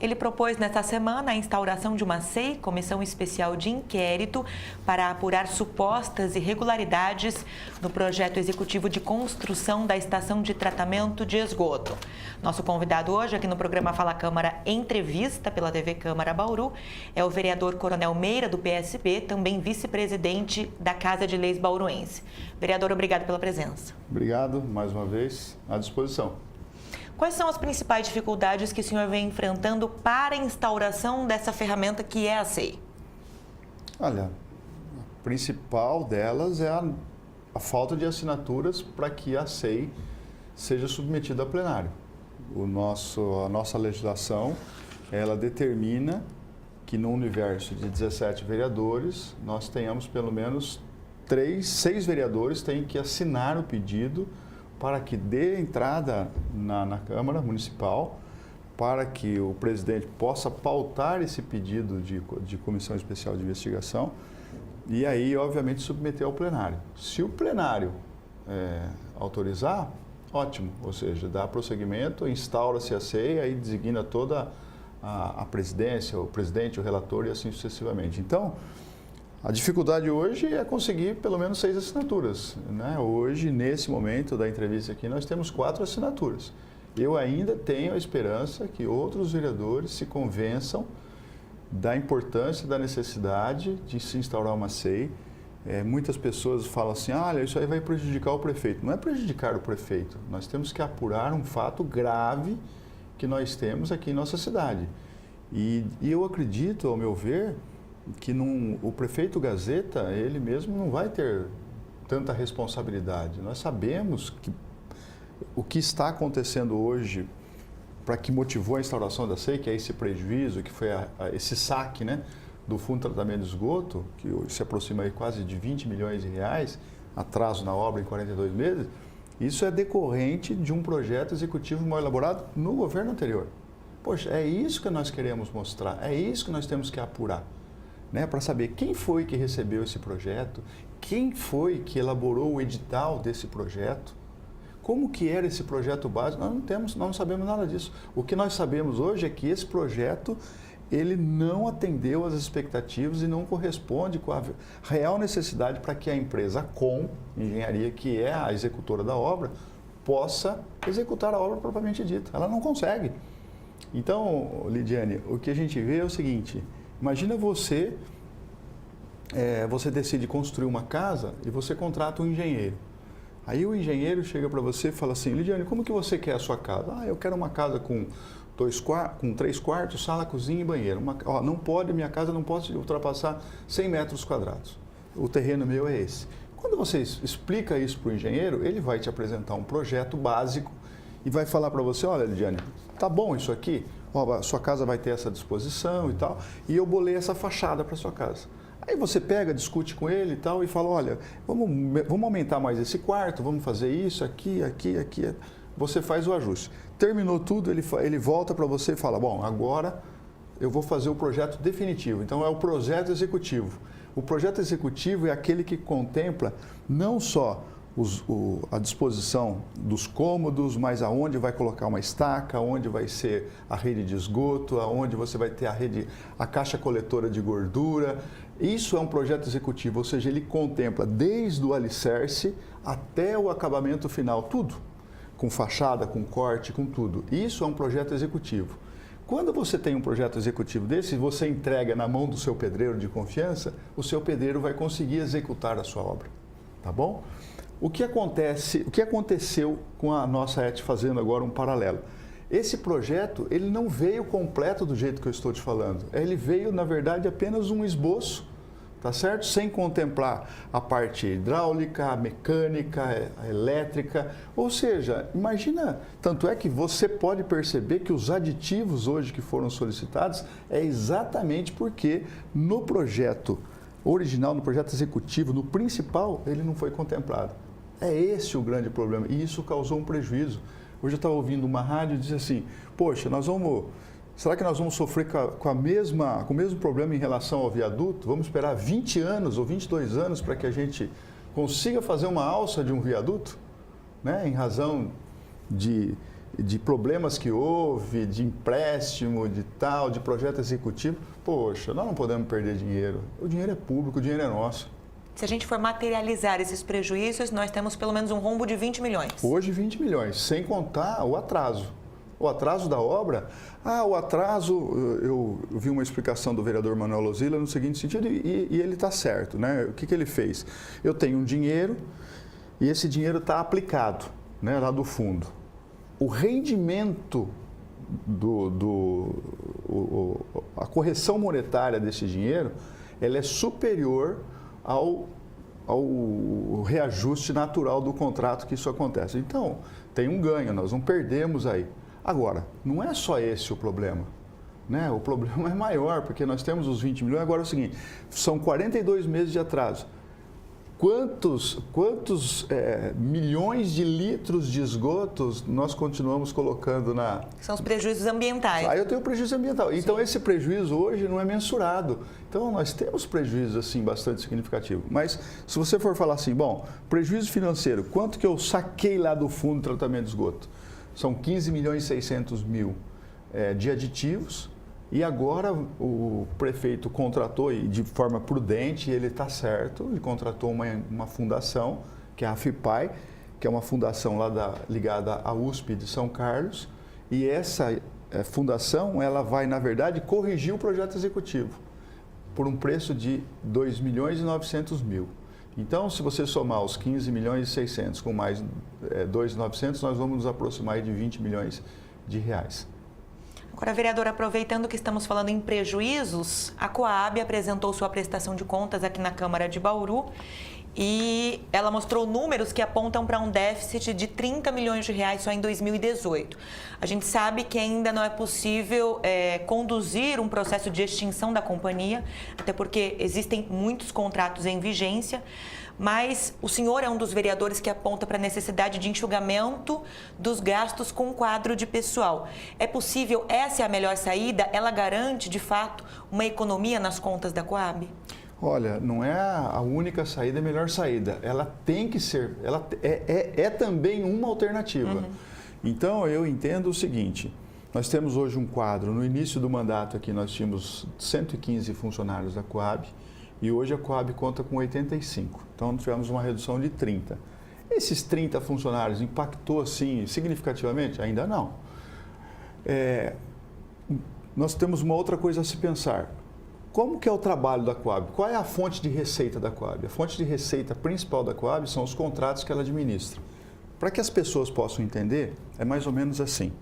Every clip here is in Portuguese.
Ele propôs nesta semana a instauração de uma SEI, Comissão Especial de Inquérito, para apurar supostas irregularidades no projeto executivo de construção da estação de tratamento de esgoto. Nosso convidado hoje aqui no programa Fala Câmara Entrevista pela TV Câmara Bauru é o vereador Coronel Meira, do PSB, também vice-presidente da Casa de Leis Bauruense. Vereador, obrigado pela presença. Obrigado, mais uma vez, à disposição. Quais são as principais dificuldades que o senhor vem enfrentando para a instauração dessa ferramenta que é a SEI? Olha, a principal delas é a falta de assinaturas para que a SEI seja submetida a plenário. A nossa legislação, ela determina que no universo de 17 vereadores, nós tenhamos pelo menos 6 vereadores têm que assinar o pedido para que dê entrada na Câmara Municipal, para que o presidente possa pautar esse pedido de comissão especial de investigação e aí, obviamente, submeter ao plenário. Se o plenário autorizar, ótimo, ou seja, dá prosseguimento, instaura-se a SEI, aí designa toda a presidência, o presidente, o relator e assim sucessivamente. Então, a dificuldade hoje é conseguir pelo menos 6 assinaturas, né? Hoje, nesse momento da entrevista aqui, nós temos 4 assinaturas. Eu ainda tenho a esperança que outros vereadores se convençam da importância, da necessidade de se instaurar uma SEI. Muitas pessoas falam assim, olha, isso aí vai prejudicar o prefeito. Não é prejudicar o prefeito, nós temos que apurar um fato grave que nós temos aqui em nossa cidade. E eu acredito, ao meu ver, que o prefeito Gazeta, ele mesmo não vai ter tanta responsabilidade. Nós sabemos que o que está acontecendo hoje, para que motivou a instauração da SEI, que é esse prejuízo, que foi esse saque, né, do Fundo de Tratamento de Esgoto, que se aproxima aí quase de 20 milhões de reais, atraso na obra em 42 meses, isso é decorrente de um projeto executivo mal elaborado no governo anterior. Poxa, é isso que nós queremos mostrar, é isso que nós temos que apurar. Né, para saber quem foi que recebeu esse projeto, quem foi que elaborou o edital desse projeto, como que era esse projeto básico, nós não sabemos nada disso. O que nós sabemos hoje é que esse projeto, ele não atendeu às expectativas e não corresponde com a real necessidade para que a empresa Com Engenharia, que é a executora da obra, possa executar a obra propriamente dita. Ela não consegue. Então, Lidiane, o que a gente vê é o seguinte: imagina você decide construir uma casa e você contrata um engenheiro. Aí o engenheiro chega para você e fala assim, Lidiane, como que você quer a sua casa? Eu quero uma casa com 3 quartos, sala, cozinha e banheiro. Minha casa não pode ultrapassar 100 metros quadrados. O terreno meu é esse. Quando você explica isso para o engenheiro, ele vai te apresentar um projeto básico e vai falar para você, olha, Lidiane, tá bom isso aqui? A sua casa vai ter essa disposição e tal, e eu bolei essa fachada para sua casa. Aí você pega, discute com ele e tal, e fala, olha, vamos aumentar mais esse quarto, vamos fazer isso, aqui. Você faz o ajuste. Terminou tudo, ele volta para você e fala, bom, agora eu vou fazer o projeto definitivo. Então é o projeto executivo. O projeto executivo é aquele que contempla não só a disposição dos cômodos, mas aonde vai colocar uma estaca, onde vai ser a rede de esgoto, aonde você vai ter a caixa coletora de gordura. Isso é um projeto executivo, ou seja, ele contempla desde o alicerce até o acabamento final, tudo, com fachada, com corte, com tudo. Isso é um projeto executivo. Quando você tem um projeto executivo desse, você entrega na mão do seu pedreiro de confiança, o seu pedreiro vai conseguir executar a sua obra, tá bom? O que aconteceu com a nossa ET, fazendo agora um paralelo? Esse projeto, ele não veio completo do jeito que eu estou te falando. Ele veio, na verdade, apenas um esboço, tá certo? Sem contemplar a parte hidráulica, a mecânica, a elétrica. Ou seja, imagina, tanto é que você pode perceber que os aditivos hoje que foram solicitados é exatamente porque no projeto original, no projeto executivo, no principal, ele não foi contemplado. É esse o grande problema e isso causou um prejuízo. Hoje eu estava ouvindo uma rádio e disse assim, poxa, será que nós vamos sofrer com o mesmo problema em relação ao viaduto? Vamos esperar 20 anos ou 22 anos para que a gente consiga fazer uma alça de um viaduto? Né? Em razão de problemas que houve, de empréstimo, de tal, de projeto executivo, poxa, nós não podemos perder dinheiro. O dinheiro é público, o dinheiro é nosso. Se a gente for materializar esses prejuízos, nós temos pelo menos um rombo de 20 milhões. Hoje, 20 milhões, sem contar o atraso. O atraso da obra, o atraso, eu vi uma explicação do vereador Manuel Lozilla no seguinte sentido, e ele está certo, né? O que ele fez? Eu tenho um dinheiro e esse dinheiro está aplicado, né, lá do fundo. O rendimento, a correção monetária desse dinheiro, ela é superior ao reajuste natural do contrato que isso acontece. Então, tem um ganho, nós não perdemos aí. Agora, não é só esse o problema, né? O problema é maior, porque nós temos os 20 milhões. Agora é o seguinte, são 42 meses de atraso. Quantos milhões de litros de esgotos nós continuamos colocando na... São os prejuízos ambientais. Aí eu tenho prejuízo ambiental. Então, esse prejuízo hoje não é mensurado. Então, nós temos prejuízos, assim, bastante significativos. Mas, se você for falar assim, bom, prejuízo financeiro, quanto que eu saquei lá do fundo de tratamento de esgoto? São 15 milhões e 600 mil de aditivos. E agora o prefeito contratou, e de forma prudente, ele está certo, ele contratou uma fundação, que é a FIPAI, que é uma fundação lá ligada à USP de São Carlos, e essa fundação, ela vai, na verdade, corrigir o projeto executivo, por um preço de 2 milhões e 900 mil. Então, se você somar os 15 milhões e 600 com mais 2.900, nós vamos nos aproximar de 20 milhões de reais. Agora, vereadora, aproveitando que estamos falando em prejuízos, a Coab apresentou sua prestação de contas aqui na Câmara de Bauru e ela mostrou números que apontam para um déficit de 30 milhões de reais só em 2018. A gente sabe que ainda não é possível conduzir um processo de extinção da companhia, até porque existem muitos contratos em vigência, mas o senhor é um dos vereadores que aponta para a necessidade de enxugamento dos gastos com quadro de pessoal. É possível? Essa é a melhor saída? Ela garante, de fato, uma economia nas contas da Coab? Olha, não é a única saída, a melhor saída. Ela tem que ser, ela é também uma alternativa. Uhum. Então, eu entendo o seguinte, nós temos hoje um quadro, no início do mandato aqui nós tínhamos 115 funcionários da Coab, e hoje a Coab conta com 85. Então, nós tivemos uma redução de 30. Esses 30 funcionários impactou, assim, significativamente? Ainda não. Nós temos uma outra coisa a se pensar. Como que é o trabalho da Coab? Qual é a fonte de receita da Coab? A fonte de receita principal da Coab são os contratos que ela administra. Para que as pessoas possam entender, é mais ou menos assim.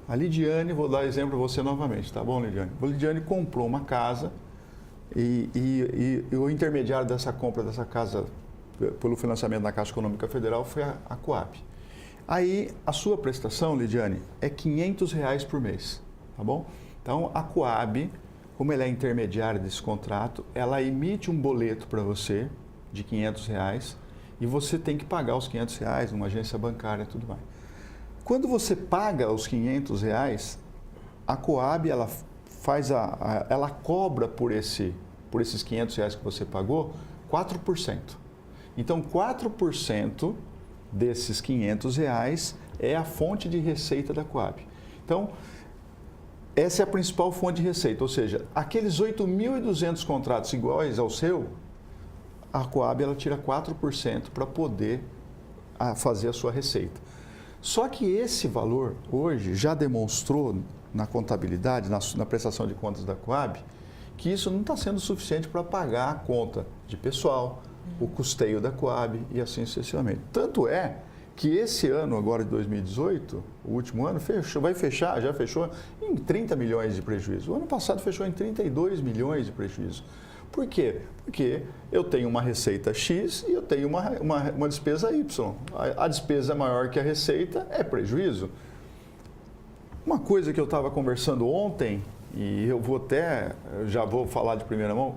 A Lidiane, vou dar exemplo para você novamente, tá bom, Lidiane? A Lidiane comprou uma casa e o intermediário dessa compra dessa casa, pelo financiamento da Caixa Econômica Federal, foi a Coab. Aí, a sua prestação, Lidiane, é R$500 por mês, tá bom? Então, a Coab, como ela é intermediária desse contrato, ela emite um boleto para você de R$500 e você tem que pagar os R$500 numa agência bancária e tudo mais. Quando você paga os R$500, a Coab, ela cobra por esses R$500 que você pagou, 4%. Então, 4% desses R$500 é a fonte de receita da Coab. Então, essa é a principal fonte de receita, ou seja, aqueles 8.200 contratos iguais ao seu, a Coab ela tira 4% para poder fazer a sua receita. Só que esse valor, hoje, já demonstrou na contabilidade, na prestação de contas da Coab, que isso não está sendo suficiente para pagar a conta de pessoal, o custeio da Coab e assim sucessivamente. Tanto é que esse ano, agora de 2018, o último ano, já fechou em 30 milhões de prejuízo. O ano passado fechou em 32 milhões de prejuízo. Por quê? Porque eu tenho uma receita X e eu tenho uma despesa Y. A despesa maior que a receita é prejuízo. Uma coisa que eu estava conversando ontem, e já vou falar de primeira mão,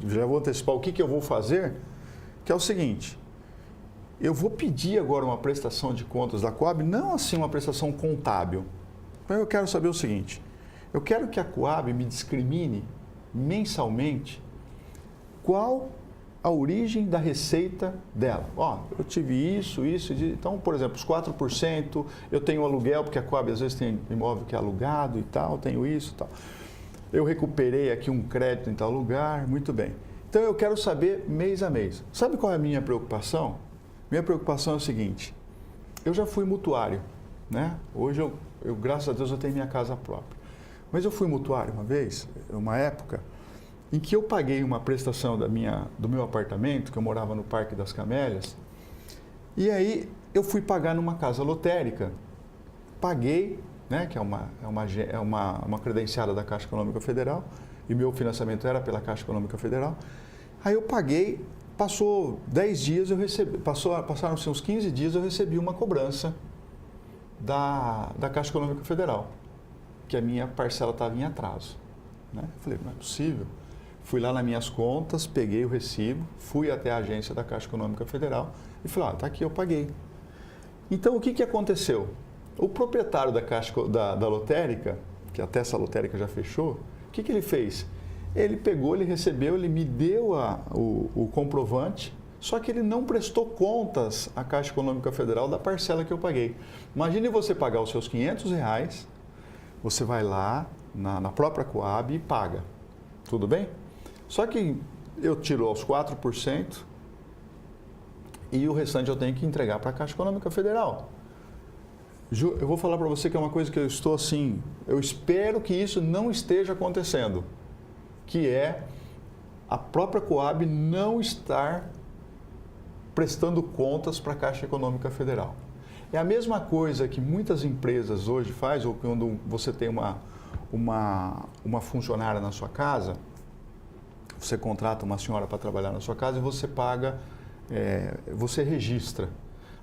já vou antecipar o que eu vou fazer, que é o seguinte: eu vou pedir agora uma prestação de contas da Coab, não assim uma prestação contábil. Então eu quero saber o seguinte: eu quero que a Coab me discrimine mensalmente qual a origem da receita dela. Ó, eu tive isso, então, por exemplo, os 4%, eu tenho aluguel, porque a Coab às vezes tem imóvel que é alugado e tal, tenho isso e tal. Eu recuperei aqui um crédito em tal lugar, muito bem. Então, eu quero saber mês a mês. Sabe qual é a minha preocupação? Minha preocupação é o seguinte, eu já fui mutuário, né? Hoje, eu graças a Deus, eu tenho minha casa própria. Mas eu fui mutuário uma vez, uma época, em que eu paguei uma prestação do meu apartamento, que eu morava no Parque das Camélias, e aí eu fui pagar numa casa lotérica. Paguei, né, que é uma credenciada da Caixa Econômica Federal, e meu financiamento era pela Caixa Econômica Federal. Aí eu paguei, passou 10 dias, passaram-se uns 15 dias, eu recebi uma cobrança da Caixa Econômica Federal, que a minha parcela estava em atraso. Né? Eu falei, não é possível. Fui lá nas minhas contas, peguei o recibo, fui até a agência da Caixa Econômica Federal e falei, tá aqui, eu paguei. Então, o que aconteceu? O proprietário da Caixa da lotérica, que até essa lotérica já fechou, o que ele fez? Ele pegou, ele recebeu, ele me deu o comprovante, só que ele não prestou contas à Caixa Econômica Federal da parcela que eu paguei. Imagine você pagar os seus R$500, você vai lá na própria Coab e paga. Tudo bem? Só que eu tiro aos 4% e o restante eu tenho que entregar para a Caixa Econômica Federal. Eu vou falar para você que é uma coisa que eu estou assim, eu espero que isso não esteja acontecendo, que é a própria Coab não estar prestando contas para a Caixa Econômica Federal. É a mesma coisa que muitas empresas hoje fazem, ou quando você tem uma funcionária na sua casa, você contrata uma senhora para trabalhar na sua casa e você paga, você registra.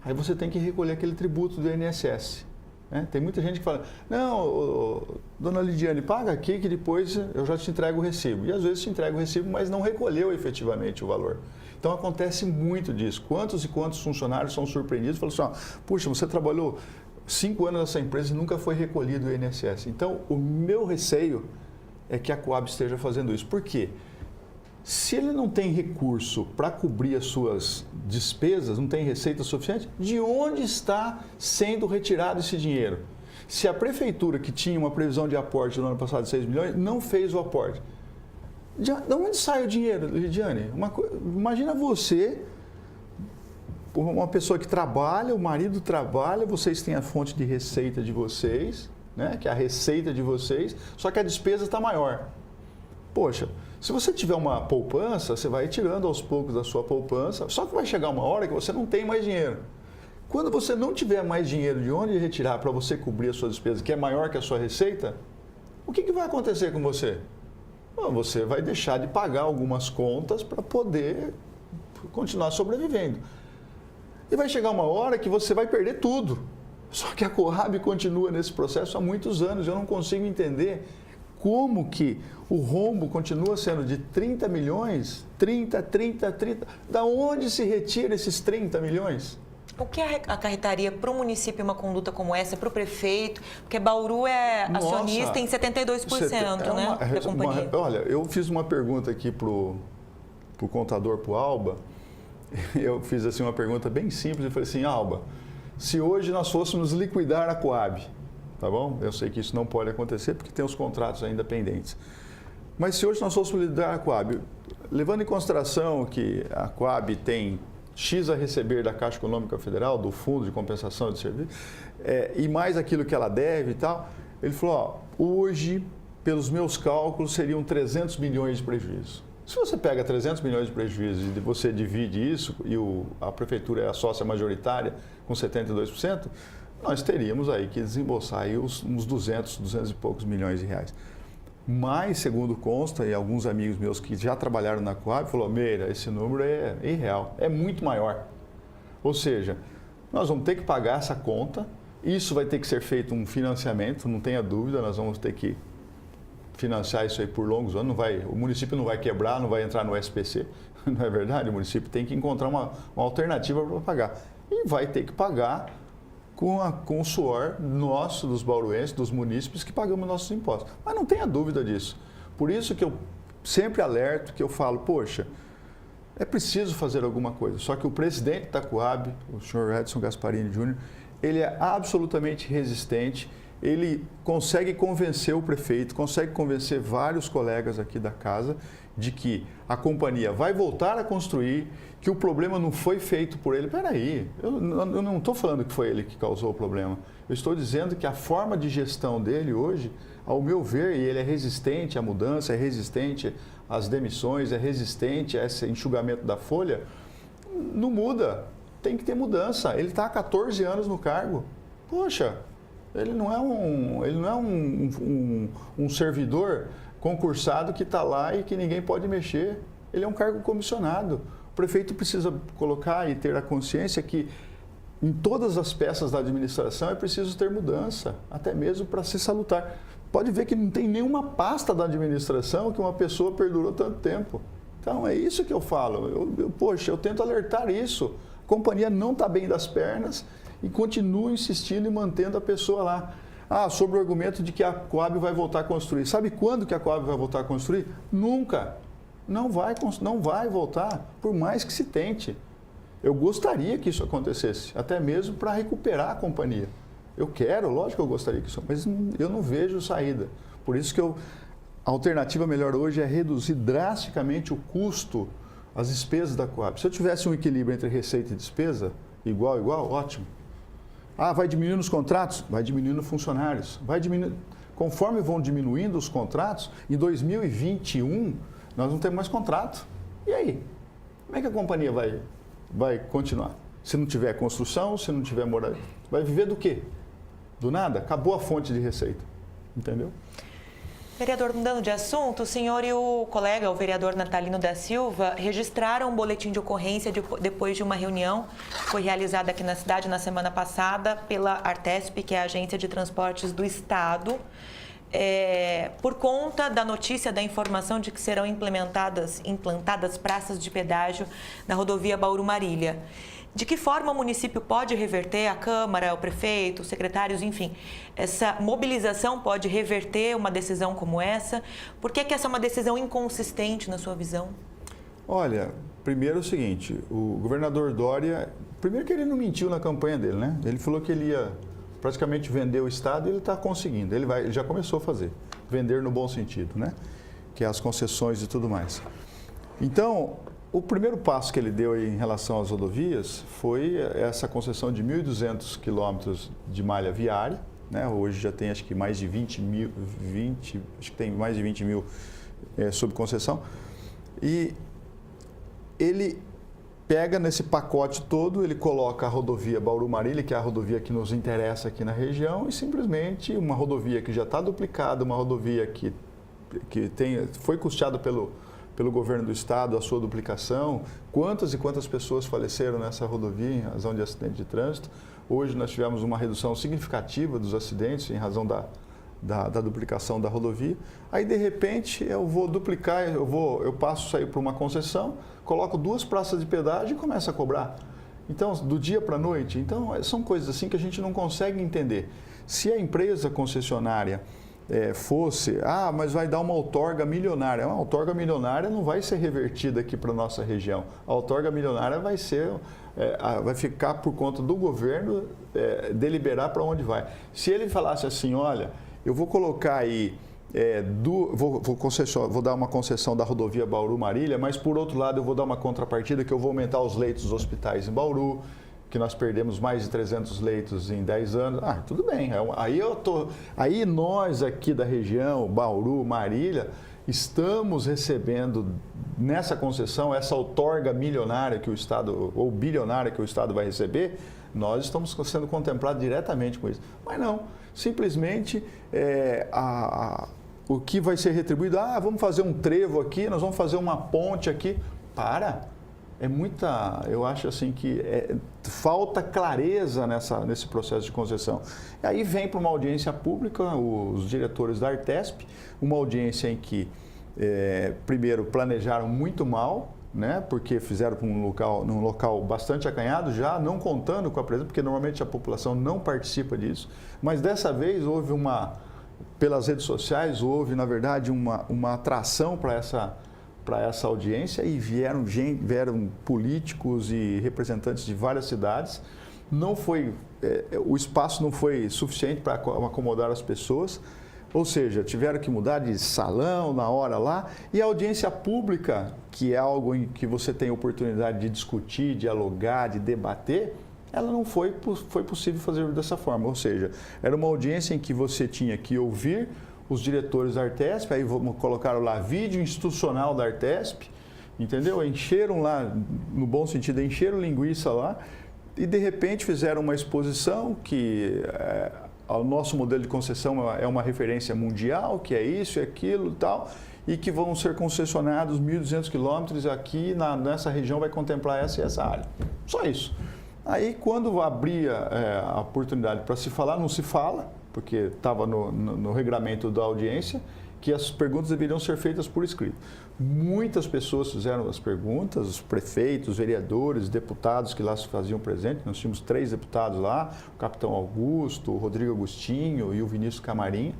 Aí você tem que recolher aquele tributo do INSS. Né? Tem muita gente que fala, não, dona Lidiane, paga aqui que depois eu já te entrego o recibo. E às vezes te entrega o recibo, mas não recolheu efetivamente o valor. Então acontece muito disso. Quantos e quantos funcionários são surpreendidos e falam assim, puxa, você trabalhou 5 anos nessa empresa e nunca foi recolhido o INSS. Então o meu receio é que a Coab esteja fazendo isso. Por quê? Se ele não tem recurso para cobrir as suas despesas, não tem receita suficiente, de onde está sendo retirado esse dinheiro? Se a prefeitura, que tinha uma previsão de aporte no ano passado de 6 milhões, não fez o aporte, de onde sai o dinheiro, Lidiane? Imagina você, uma pessoa que trabalha, o marido trabalha, vocês têm a fonte de receita de vocês, né, que é a receita de vocês, só que a despesa está maior. Poxa, se você tiver uma poupança, você vai tirando aos poucos da sua poupança, só que vai chegar uma hora que você não tem mais dinheiro. Quando você não tiver mais dinheiro de onde retirar para você cobrir a sua despesa, que é maior que a sua receita, o que vai acontecer com você? Bom, você vai deixar de pagar algumas contas para poder continuar sobrevivendo. E vai chegar uma hora que você vai perder tudo. Só que a Coab continua nesse processo há muitos anos. Eu não consigo entender como que o rombo continua sendo de 30 milhões, 30. Da onde se retira esses 30 milhões? O que acarretaria para o município uma conduta como essa, para o prefeito? Porque Bauru é acionista em 72%, né, da companhia. Olha, eu fiz uma pergunta aqui para o contador, para o Alba. Eu fiz assim, uma pergunta bem simples e falei assim, Alba, se hoje nós fôssemos liquidar a Coab, tá bom? Eu sei que isso não pode acontecer porque tem os contratos ainda pendentes. Mas se hoje nós fôssemos liquidar a Coab, levando em consideração que a Coab tem X a receber da Caixa Econômica Federal, do Fundo de Compensação de Serviços, e mais aquilo que ela deve e tal, ele falou, ó, hoje, pelos meus cálculos, seriam 300 milhões de prejuízo. Se você pega 300 milhões de prejuízo e você divide isso, e a prefeitura é a sócia majoritária com 72%, nós teríamos aí que desembolsar aí uns 200 e poucos milhões de reais. Mas, segundo consta, e alguns amigos meus que já trabalharam na Coab, falou, Meira, esse número é irreal, é muito maior. Ou seja, nós vamos ter que pagar essa conta, isso vai ter que ser feito um financiamento, não tenha dúvida, nós vamos ter que financiar isso aí por longos anos, o município não vai quebrar, não vai entrar no SPC, não é verdade? O município tem que encontrar uma alternativa para pagar. E vai ter que pagar com o suor nosso, dos bauruenses, dos munícipes que pagamos nossos impostos. Mas não tenha dúvida disso. Por isso que eu sempre alerto, que eu falo, poxa, É preciso fazer alguma coisa. Só que o presidente da Coab, o senhor Edson Gasparini Júnior, ele é absolutamente resistente. Ele consegue convencer o prefeito, consegue convencer vários colegas aqui da casa de que a companhia vai voltar a construir, que o problema não foi feito por ele. Peraí, eu não estou falando que foi ele que causou o problema. Eu estou dizendo que a forma de gestão dele hoje, ao meu ver, e ele é resistente à mudança, é resistente às demissões, é resistente a esse enxugamento da folha, não muda. Tem que ter mudança. Ele está há 14 anos no cargo. Poxa, ele não é um servidor concursado que está lá e que ninguém pode mexer. Ele é um cargo comissionado. O prefeito precisa colocar e ter a consciência que em todas as peças da administração é preciso ter mudança, até mesmo para ser salutar. Pode ver que não tem nenhuma pasta da administração que uma pessoa perdurou tanto tempo. Então é isso que eu falo. Poxa, eu tento alertar isso. A companhia não está bem das pernas e continuo insistindo e mantendo a pessoa lá. Sobre o argumento de que a Coab vai voltar a construir. Sabe quando que a Coab vai voltar a construir? Nunca. Não vai voltar, por mais que se tente. Eu gostaria que isso acontecesse, até mesmo para recuperar a companhia. Eu quero, lógico que eu gostaria que isso, mas eu não vejo saída. Por isso que a alternativa melhor hoje é reduzir drasticamente o custo, as despesas da Coab. Se eu tivesse um equilíbrio entre receita e despesa, igual, ótimo. Vai diminuindo os contratos? Vai diminuindo funcionários. Vai diminuindo. Conforme vão diminuindo os contratos, em 2021 nós não temos mais contrato. E aí? Como é que a companhia vai continuar? Se não tiver construção, se não tiver moradia, vai viver do quê? Do nada? Acabou a fonte de receita. Entendeu? Vereador, mudando de assunto, o senhor e o colega, o vereador Natalino da Silva, registraram um boletim de ocorrência depois de uma reunião que foi realizada aqui na cidade na semana passada pela Artesp, que é a Agência de Transportes do Estado, por conta da notícia, da informação de que serão implantadas praças de pedágio na rodovia Bauru-Marília. De que forma o município pode reverter, a Câmara, o prefeito, os secretários, enfim, essa mobilização pode reverter uma decisão como essa? Por que essa é uma decisão inconsistente na sua visão? Olha, primeiro é o seguinte, o governador Dória, primeiro que ele não mentiu na campanha dele, né? Ele falou que ele ia praticamente vender o Estado e ele está conseguindo, ele já começou a fazer, vender no bom sentido, né? Que é as concessões e tudo mais. Então, o primeiro passo que ele deu em relação às rodovias foi essa concessão de 1.200 quilômetros de malha viária, né? Hoje já tem acho que mais de 20 mil sob concessão. E ele pega nesse pacote todo, ele coloca a rodovia Bauru-Marília, que é a rodovia que nos interessa aqui na região, e simplesmente uma rodovia que já está duplicada, uma rodovia que foi custeada pelo governo do estado, a sua duplicação, quantas e quantas pessoas faleceram nessa rodovia em razão de acidente de trânsito. Hoje nós tivemos uma redução significativa dos acidentes em razão da duplicação da rodovia. Aí de repente eu vou duplicar, eu passo a sair para uma concessão, coloco 2 praças de pedágio e começo a cobrar. Então, do dia para a noite. Então, são coisas assim que a gente não consegue entender. Se a empresa concessionária mas vai dar uma outorga milionária. Uma outorga milionária não vai ser revertida aqui para a nossa região. A outorga milionária vai ficar por conta do governo deliberar para onde vai. Se ele falasse assim, olha, eu vou colocar aí, vou dar uma concessão da rodovia Bauru-Marília, mas por outro lado eu vou dar uma contrapartida que eu vou aumentar os leitos dos hospitais em Bauru, que nós perdemos mais de 300 leitos em 10 anos, tudo bem. Aí nós aqui da região, Bauru, Marília, estamos recebendo nessa concessão, essa outorga milionária que o Estado, ou bilionária que o Estado vai receber, nós estamos sendo contemplados diretamente com isso. Mas não, simplesmente o que vai ser retribuído, vamos fazer um trevo aqui, nós vamos fazer uma ponte aqui, eu acho assim que falta clareza nesse processo de concessão. E aí vem para uma audiência pública os diretores da Artesp, uma audiência em que, primeiro, planejaram muito mal, né, porque fizeram num local bastante acanhado, já não contando com a presença, porque normalmente a população não participa disso, mas dessa vez houve pelas redes sociais, houve, na verdade, uma atração para para essa audiência e vieram políticos e representantes de várias cidades. Não foi, o espaço não foi suficiente para acomodar as pessoas, ou seja, tiveram que mudar de salão na hora lá. E a audiência pública, que é algo em que você tem oportunidade de discutir, dialogar, de debater, ela não foi possível fazer dessa forma. Ou seja, era uma audiência em que você tinha que ouvir os diretores da Artesp, aí colocaram lá vídeo institucional da Artesp, entendeu? Encheram lá, no bom sentido, encheram linguiça lá e de repente fizeram uma exposição que o nosso modelo de concessão é uma referência mundial, que é isso e aquilo e tal, e que vão ser concessionados 1.200 quilômetros aqui nessa região, vai contemplar essa e essa área. Só isso. Aí, quando abria a oportunidade para se falar, não se fala, porque estava no regramento da audiência, que as perguntas deveriam ser feitas por escrito. Muitas pessoas fizeram as perguntas, os prefeitos, vereadores, deputados que lá se faziam presente. Nós tínhamos 3 deputados lá, o capitão Augusto, o Rodrigo Agostinho e o Vinícius Camarinha.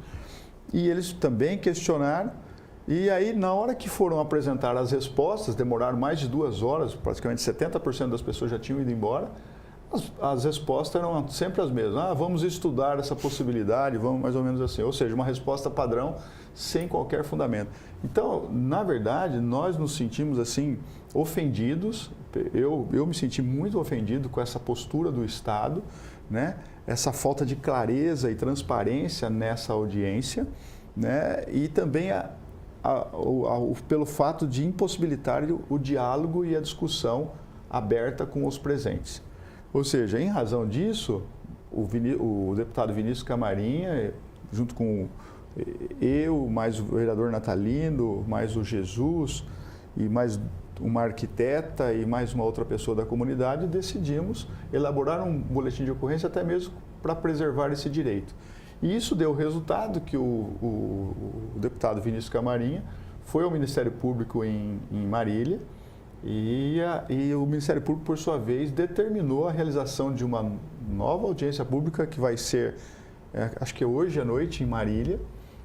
E eles também questionaram. E aí, na hora que foram apresentar as respostas, demoraram mais de 2 horas, praticamente 70% das pessoas já tinham ido embora. As respostas eram sempre as mesmas. Vamos estudar essa possibilidade, vamos mais ou menos assim. Ou seja, uma resposta padrão sem qualquer fundamento. Então, na verdade, nós nos sentimos assim ofendidos. Eu me senti muito ofendido com essa postura do Estado, né? Essa falta de clareza e transparência nessa audiência, né? E também pelo fato de impossibilitar o diálogo e a discussão aberta com os presentes. Ou seja, em razão disso, o deputado Vinícius Camarinha, junto com eu, mais o vereador Natalino, mais o Jesus e mais uma arquiteta e mais uma outra pessoa da comunidade, decidimos elaborar um boletim de ocorrência até mesmo para preservar esse direito. E isso deu o resultado que o deputado Vinícius Camarinha foi ao Ministério Público em Marília, e o Ministério Público, por sua vez, determinou a realização de uma nova audiência pública que vai ser, acho que é hoje à noite, em Marília,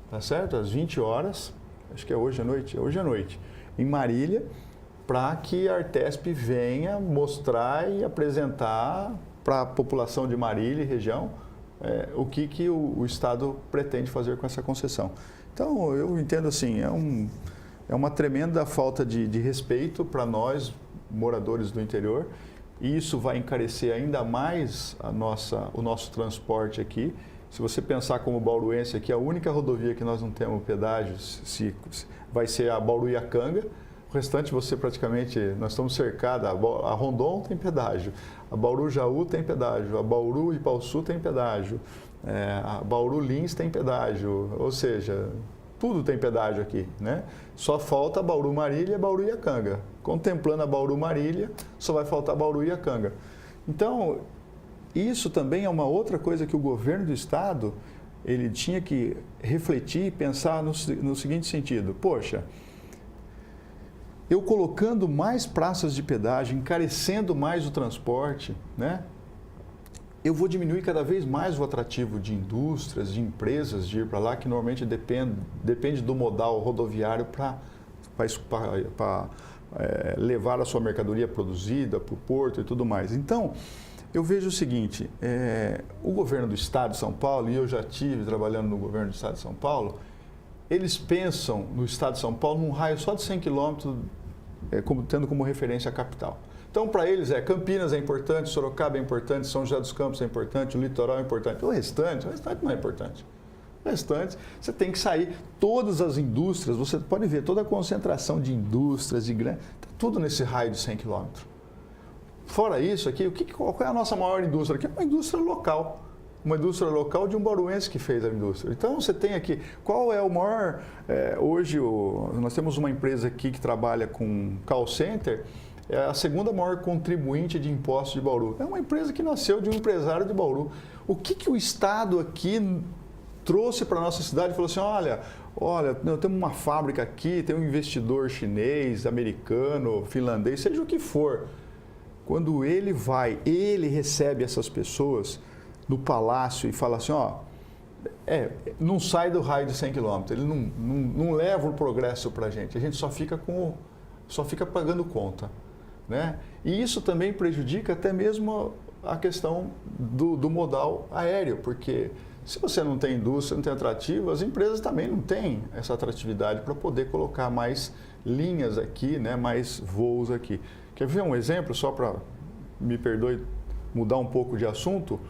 tá certo? Às 20 horas, acho que é hoje à noite, em Marília, para que a Artesp venha mostrar e apresentar para a população de Marília e região o que o Estado pretende fazer com essa concessão. Então, eu entendo assim, é uma tremenda falta de respeito para nós, moradores do interior, e isso vai encarecer ainda mais o nosso transporte aqui. Se você pensar como bauruense aqui, a única rodovia que nós não temos pedágio vai ser a Bauru-Iacanga. O restante você praticamente, nós estamos cercados, a Rondon tem pedágio, a Bauru-Jaú tem pedágio, a Bauru-Ipauçu tem pedágio, a Bauru-Lins tem pedágio, ou seja, tudo tem pedágio aqui, né? Só falta Bauru-Marília e Bauru-Iacanga. Contemplando a Bauru-Marília, só vai faltar Bauru-Iacanga. Então, isso também é uma outra coisa que o governo do Estado, ele tinha que refletir e pensar no seguinte sentido. Poxa, eu colocando mais praças de pedágio, encarecendo mais o transporte, né? Eu vou diminuir cada vez mais o atrativo de indústrias, de empresas de ir para lá, que normalmente depende do modal rodoviário para levar a sua mercadoria produzida para o porto e tudo mais. Então, eu vejo o seguinte, o governo do Estado de São Paulo, e eu já estive trabalhando no governo do Estado de São Paulo, eles pensam no Estado de São Paulo num raio só de 100 quilômetros, tendo como referência a capital. Então, para eles, Campinas é importante, Sorocaba é importante, São José dos Campos é importante, o litoral é importante. O restante não é importante. O restante, você tem que sair. Todas as indústrias, você pode ver toda a concentração de indústrias, está tudo nesse raio de 100 quilômetros. Fora isso aqui, qual é a nossa maior indústria aqui? É uma indústria local. Uma indústria local de um bauruense que fez a indústria. Então, você tem aqui, qual é o maior... hoje, nós temos uma empresa aqui que trabalha com call center, é a segunda maior contribuinte de impostos de Bauru. É uma empresa que nasceu de um empresário de Bauru. O que o Estado aqui trouxe para a nossa cidade e falou assim, olha, nós temos uma fábrica aqui, tem um investidor chinês, americano, finlandês, seja o que for. Quando ele recebe essas pessoas no palácio e fala assim, não sai do raio de 100 km, ele não leva o progresso para a gente só fica pagando conta, né? E isso também prejudica até mesmo a questão do modal aéreo, porque se você não tem indústria, não tem atrativo, as empresas também não têm essa atratividade para poder colocar mais linhas aqui, né, mais voos aqui. Quer ver um exemplo, só para, me perdoe, mudar um pouco de assunto,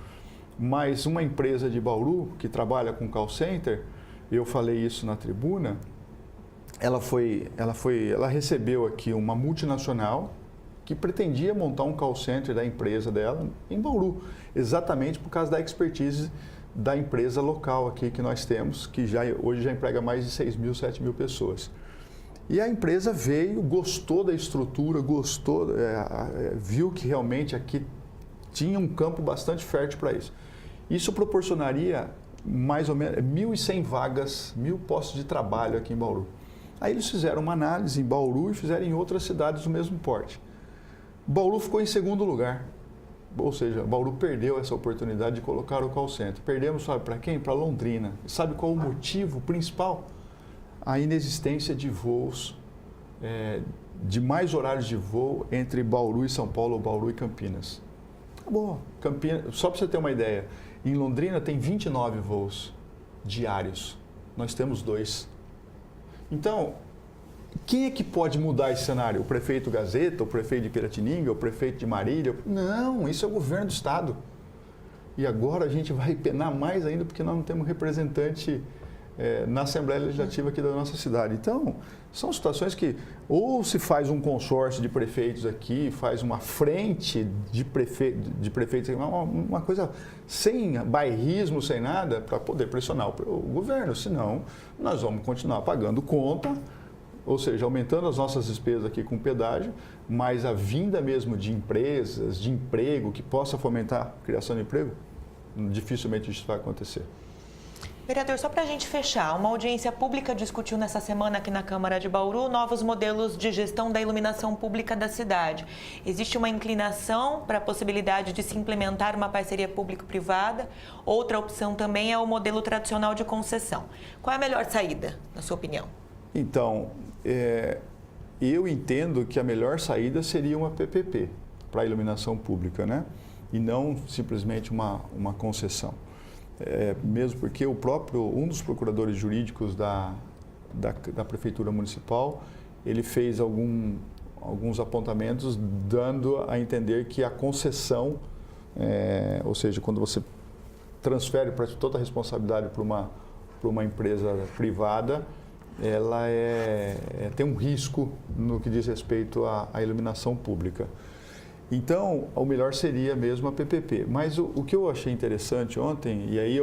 mas uma empresa de Bauru que trabalha com call center, eu falei isso na tribuna, ela recebeu aqui uma multinacional que pretendia montar um call center da empresa dela em Bauru, exatamente por causa da expertise da empresa local aqui que nós temos, que hoje já emprega mais de 6 mil, 7 mil pessoas. E a empresa veio, gostou da estrutura, viu que realmente aqui tinha um campo bastante fértil para isso. Isso proporcionaria mais ou menos 1.100 vagas, 1.000 postos de trabalho aqui em Bauru. Aí eles fizeram uma análise em Bauru e fizeram em outras cidades do mesmo porte. Bauru ficou em segundo lugar, ou seja, Bauru perdeu essa oportunidade de colocar o call center. Perdemos, sabe para quem? Para Londrina. Sabe qual o motivo principal? A inexistência de voos, de mais horários de voo entre Bauru e São Paulo ou Bauru e Campinas. Acabou. Campinas, só para você ter uma ideia, em Londrina tem 29 voos diários, nós temos 2. Então, quem é que pode mudar esse cenário? O prefeito Gazeta, o prefeito de Piratininga, o prefeito de Marília? Não, isso é o governo do estado. E agora a gente vai penar mais ainda porque nós não temos representante na Assembleia Legislativa aqui da nossa cidade. Então, são situações que ou se faz um consórcio de prefeitos aqui, faz uma frente de prefeitos, uma coisa sem bairrismo, sem nada, para poder pressionar o governo. Senão, nós vamos continuar pagando conta, ou seja, aumentando as nossas despesas aqui com pedágio, mas a vinda mesmo de empresas, de emprego, que possa fomentar a criação de emprego, dificilmente isso vai acontecer. Vereador, só para a gente fechar, uma audiência pública discutiu nessa semana aqui na Câmara de Bauru novos modelos de gestão da iluminação pública da cidade. Existe uma inclinação para a possibilidade de se implementar uma parceria público-privada. Outra opção também é o modelo tradicional de concessão. Qual é a melhor saída, na sua opinião? Então, eu entendo que a melhor saída seria uma PPP para a iluminação pública, né? E não simplesmente uma concessão. Mesmo porque um dos procuradores jurídicos da Prefeitura Municipal, ele fez alguns apontamentos dando a entender que a concessão, ou seja, quando você transfere toda a responsabilidade para uma empresa privada, ela tem um risco no que diz respeito à iluminação pública. Então, o melhor seria mesmo a PPP. Mas o que eu achei interessante ontem, e aí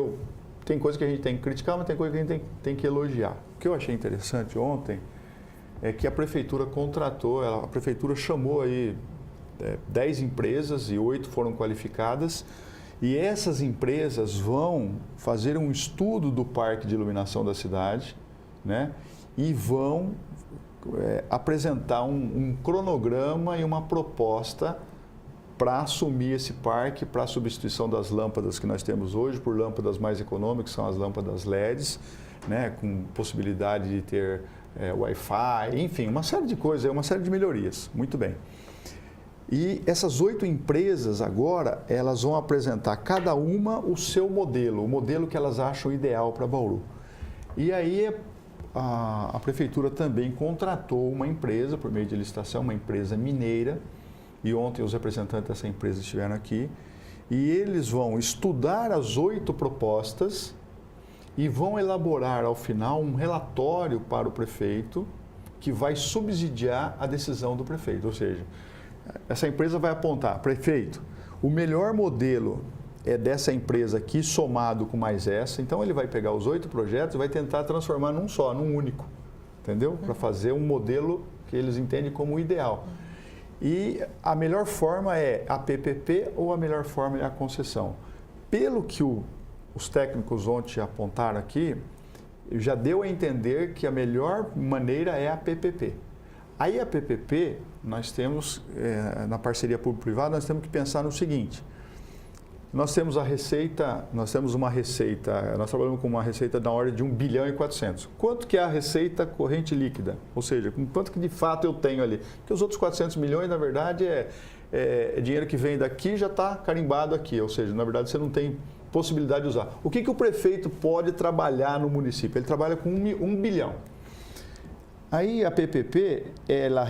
tem coisa que a gente tem que criticar, mas tem coisa que a gente tem que elogiar. O que eu achei interessante ontem é que a Prefeitura a Prefeitura chamou aí 10 empresas e 8 foram qualificadas, e essas empresas vão fazer um estudo do parque de iluminação da cidade, né? E vão apresentar um cronograma e uma proposta para assumir esse parque, para a substituição das lâmpadas que nós temos hoje por lâmpadas mais econômicas, que são as lâmpadas LEDs, né, com possibilidade de ter Wi-Fi, enfim, uma série de coisas, uma série de melhorias. Muito bem. E essas 8 empresas agora, elas vão apresentar cada uma o seu modelo, o modelo que elas acham ideal para Bauru. E aí a Prefeitura também contratou uma empresa, por meio de licitação, uma empresa mineira, e ontem os representantes dessa empresa estiveram aqui, e eles vão estudar as 8 propostas e vão elaborar ao final um relatório para o prefeito que vai subsidiar a decisão do prefeito. Ou seja, essa empresa vai apontar, prefeito, o melhor modelo é dessa empresa aqui somado com mais essa, então ele vai pegar os 8 projetos e vai tentar transformar num único, entendeu? Para fazer um modelo que eles entendem como ideal. E a melhor forma é a PPP ou a melhor forma é a concessão. Pelo que os técnicos ontem apontaram aqui, já deu a entender que a melhor maneira é a PPP. Aí a PPP, nós temos, na parceria público-privada, nós temos que pensar no seguinte: Nós temos uma receita, nós trabalhamos com uma receita da ordem de 1 bilhão e 400. Quanto que é a receita corrente líquida? Ou seja, com quanto que de fato eu tenho ali? Porque os outros 400 milhões, na verdade, é dinheiro que vem daqui e já está carimbado aqui. Ou seja, na verdade, você não tem possibilidade de usar. O que o prefeito pode trabalhar no município? Ele trabalha com 1 bilhão. Aí a PPP, ela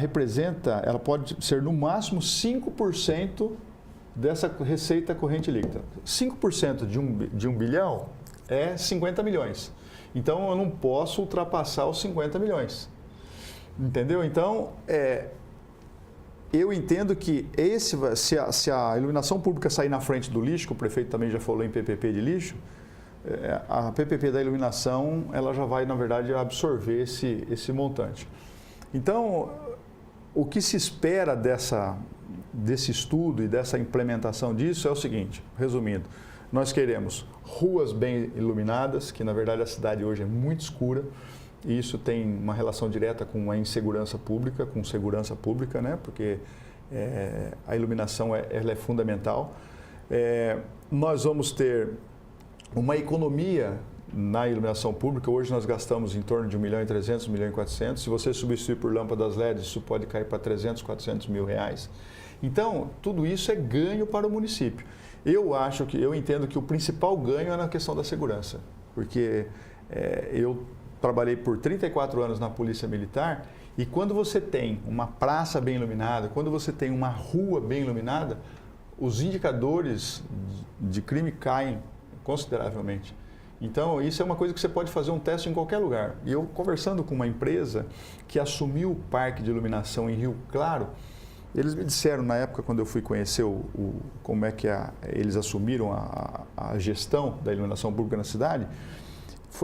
pode ser no máximo 5% dessa receita corrente líquida. 5% de 1 bilhão é 50 milhões. Então, eu não posso ultrapassar os 50 milhões. Entendeu? Então, eu entendo que se a iluminação pública sair na frente do lixo, que o prefeito também já falou em PPP de lixo, a PPP da iluminação, ela já vai, na verdade, absorver esse montante. Então, o que se espera desse estudo e dessa implementação disso é o seguinte, resumindo, nós queremos ruas bem iluminadas, que na verdade a cidade hoje é muito escura, e isso tem uma relação direta com a insegurança pública, com segurança pública, né? Porque a iluminação ela é fundamental. Nós vamos ter uma economia na iluminação pública. Hoje nós gastamos em torno de 1 milhão e 300, 1 milhão e 400. Se você substituir por lâmpadas LED, isso pode cair para 300, 400 mil reais. Então, tudo isso é ganho para o município. Eu entendo que o principal ganho é na questão da segurança, porque eu trabalhei por 34 anos na Polícia Militar e quando você tem uma praça bem iluminada, quando você tem uma rua bem iluminada, os indicadores de crime caem consideravelmente. Então, isso é uma coisa que você pode fazer um teste em qualquer lugar. E eu, conversando com uma empresa que assumiu o parque de iluminação em Rio Claro, eles me disseram, na época, quando eu fui conhecer como é que eles assumiram a gestão da iluminação pública na cidade,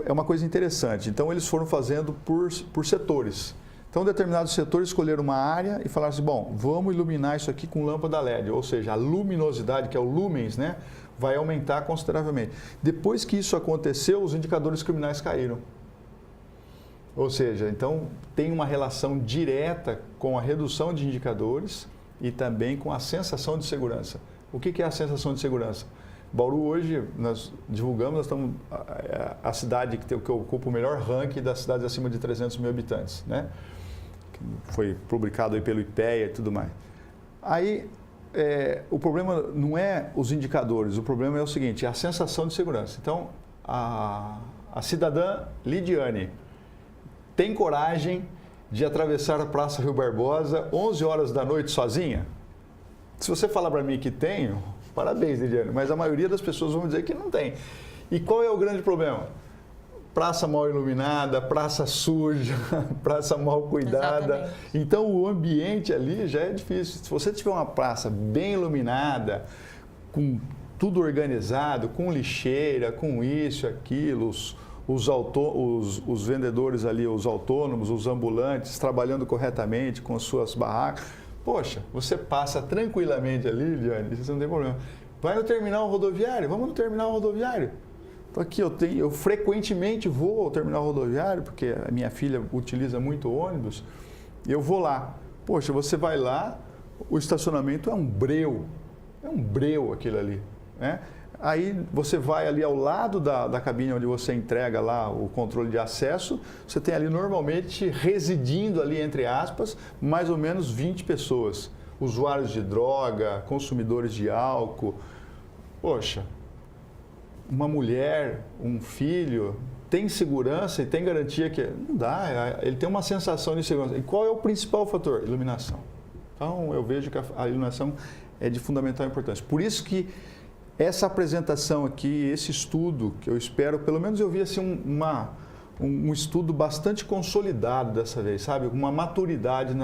é uma coisa interessante. Então, eles foram fazendo por setores. Então, determinados setores escolheram uma área e falaram assim, bom, vamos iluminar isso aqui com lâmpada LED, ou seja, a luminosidade, que é o lumens, né, vai aumentar consideravelmente. Depois que isso aconteceu, os indicadores criminais caíram. Ou seja, então tem uma relação direta com a redução de indicadores e também com a sensação de segurança. O que é a sensação de segurança? Bauru hoje, nós divulgamos, nós estamos a cidade que ocupa o melhor ranking das cidades acima de 300 mil habitantes, né? Foi publicado aí pelo IPEA e tudo mais. Aí, o problema não é os indicadores, o problema é o seguinte, é a sensação de segurança. Então, a cidadã Lidiane tem coragem de atravessar a Praça Rio Barbosa 11 horas da noite sozinha? Se você falar para mim que tenho, parabéns, Lidiane, mas a maioria das pessoas vão dizer que não tem. E qual é o grande problema? Praça mal iluminada, praça suja, praça mal cuidada. Exatamente. Então, o ambiente ali já é difícil. Se você tiver uma praça bem iluminada, com tudo organizado, com lixeira, com isso, aquilo, os vendedores ali, os autônomos, os ambulantes, trabalhando corretamente com as suas barracas. Poxa, você passa tranquilamente ali, Lidiane, você não tem problema. Vai no terminal rodoviário, vamos no terminal rodoviário. Então aqui eu frequentemente vou ao terminal rodoviário, porque a minha filha utiliza muito ônibus, e eu vou lá. Poxa, você vai lá, o estacionamento é um breu aquilo ali, né? Aí você vai ali ao lado da cabine onde você entrega lá o controle de acesso, você tem ali normalmente residindo ali, entre aspas, mais ou menos 20 pessoas. Usuários de droga, consumidores de álcool. Poxa, uma mulher, um filho, tem segurança e tem garantia que... Não dá, ele tem uma sensação de segurança. E qual é o principal fator? Iluminação. Então, eu vejo que a iluminação é de fundamental importância. Por isso que essa apresentação aqui, esse estudo, que eu espero, pelo menos eu vi assim um estudo bastante consolidado dessa vez, sabe? Uma maturidade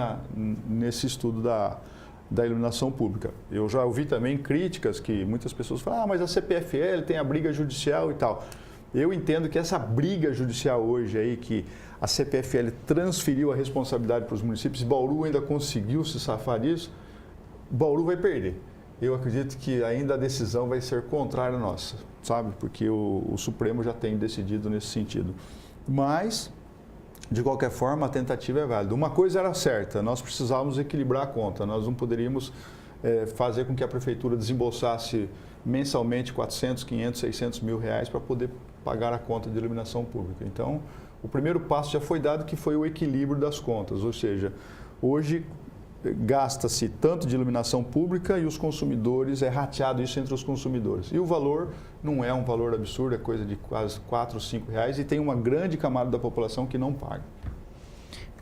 nesse estudo da iluminação pública. Eu já ouvi também críticas que muitas pessoas falam, mas a CPFL tem a briga judicial e tal. Eu entendo que essa briga judicial hoje aí, que a CPFL transferiu a responsabilidade para os municípios, e Bauru ainda conseguiu se safar disso, Bauru vai perder. Eu acredito que ainda a decisão vai ser contrária à nossa, sabe? Porque o Supremo já tem decidido nesse sentido. Mas, de qualquer forma, a tentativa é válida. Uma coisa era certa, nós precisávamos equilibrar a conta. Nós não poderíamos fazer com que a Prefeitura desembolsasse mensalmente 400, 500, 600 mil reais para poder pagar a conta de iluminação pública. Então, o primeiro passo já foi dado, que foi o equilíbrio das contas, ou seja, hoje gasta-se tanto de iluminação pública e os consumidores, é rateado isso entre os consumidores. E o valor não é um valor absurdo, é coisa de quase 4, 5 reais e tem uma grande camada da população que não paga.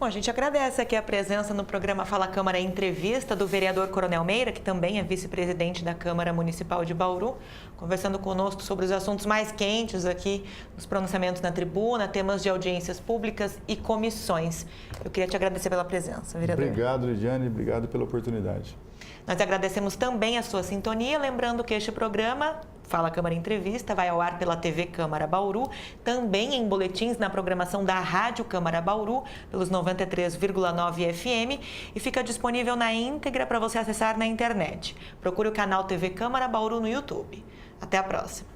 Bom, a gente agradece aqui a presença no programa Fala Câmara Entrevista do vereador Coronel Meira, que também é vice-presidente da Câmara Municipal de Bauru, conversando conosco sobre os assuntos mais quentes aqui, os pronunciamentos na tribuna, temas de audiências públicas e comissões. Eu queria te agradecer pela presença, vereador. Obrigado, Lidiane, obrigado pela oportunidade. Nós agradecemos também a sua sintonia, lembrando que este programa, Fala Câmara Entrevista, vai ao ar pela TV Câmara Bauru, também em boletins na programação da Rádio Câmara Bauru, pelos 93,9 FM, e fica disponível na íntegra para você acessar na internet. Procure o canal TV Câmara Bauru no YouTube. Até a próxima.